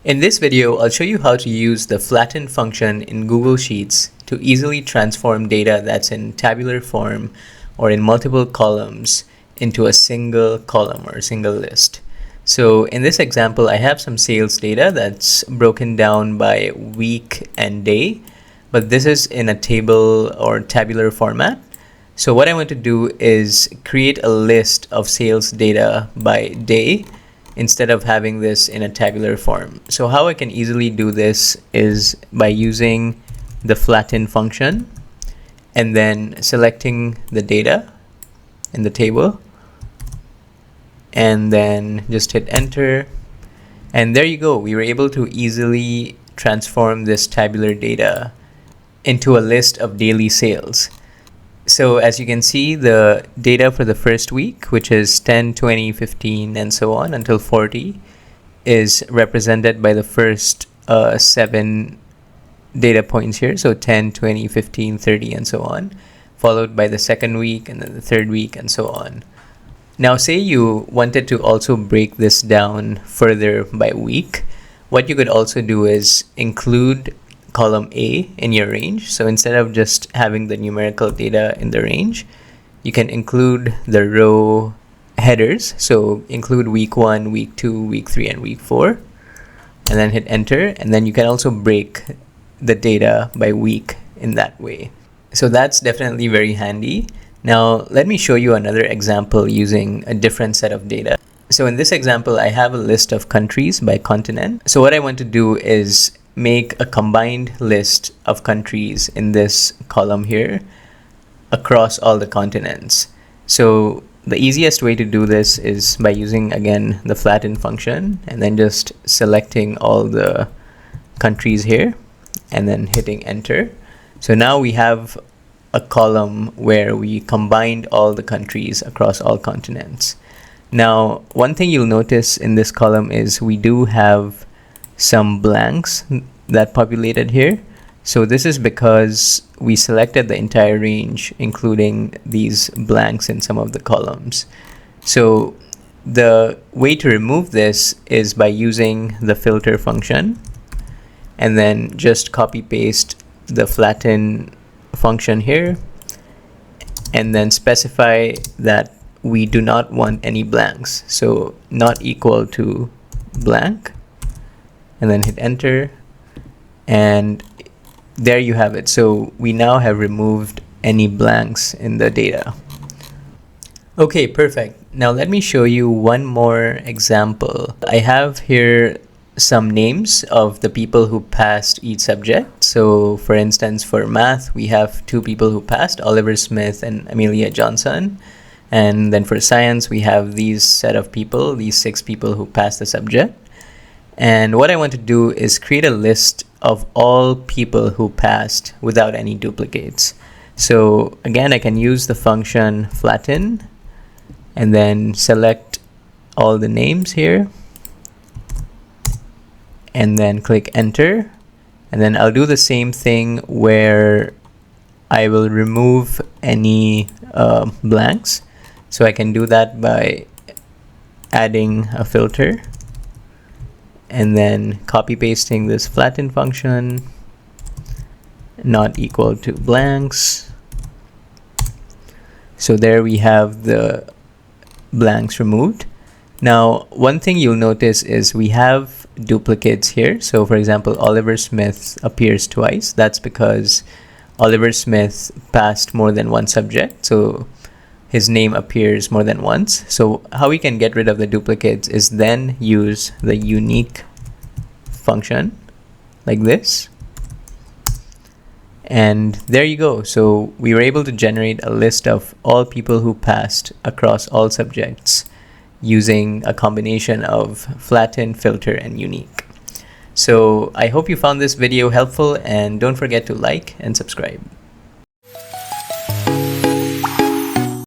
In this video, I'll show you how to use the flatten function in Google Sheets to easily transform data that's in tabular form or in multiple columns into a single column or a single list. So in this example, I have some sales data that's broken down by week and day, but this is in a table or tabular format. So what I want to do is create a list of sales data by day instead of having this in a tabular form. So how I can easily do this is by using the flatten function and then selecting the data in the table and then just hit enter, and there you go. We were able to easily transform this tabular data into a list of daily sales. So as you can see, the data for the first week, which is 10, 20, 15, and so on until 40, is represented by the first 7 data points here. So 10, 20, 15, 30, and so on, followed by the second week and then the third week and so on. Now, say you wanted to also break this down further by week. What you could also do is include column A in your range. So instead of just having the numerical data in the range, you can include the row headers. So include week 1, week 2, week 3, and week 4, and then hit enter. And then you can also break the data by week in that way. So that's definitely very handy. Now let me show you another example using a different set of data. So in this example, I have a list of countries by continent. So what I want to do is make a combined list of countries in this column here across all the continents. So the easiest way to do this is by using, again, the flatten function and then just selecting all the countries here and then hitting enter. So now we have a column where we combined all the countries across all continents. Now, one thing you'll notice in this column is we do have some blanks that populated here. So this is because we selected the entire range, including these blanks in some of the columns. So the way to remove this is by using the filter function and then just copy paste the flatten function here and then specify that we do not want any blanks. So not equal to blank, and then hit enter, and there you have it. So we now have removed any blanks in the data. Okay, perfect. Now let me show you one more example. I have here some names of the people who passed each subject. So for instance, for math, we have 2 people who passed, Oliver Smith and Amelia Johnson. And then for science, we have these set of people, these 6 people who passed the subject. And what I want to do is create a list of all people who passed without any duplicates. So again, I can use the function flatten and then select all the names here and then click enter. And then I'll do the same thing where I will remove any blanks. So I can do that by adding a filter and then copy pasting this flatten function, not equal to blanks. So there we have the blanks removed. Now, one thing you'll notice is we have duplicates here. So for example, Oliver Smith appears twice. That's because Oliver Smith passed more than one subject. So his name appears more than once. So how we can get rid of the duplicates is then use the unique function like this. And there you go. So we were able to generate a list of all people who passed across all subjects using a combination of flatten, filter, and unique. So I hope you found this video helpful, and don't forget to like and subscribe.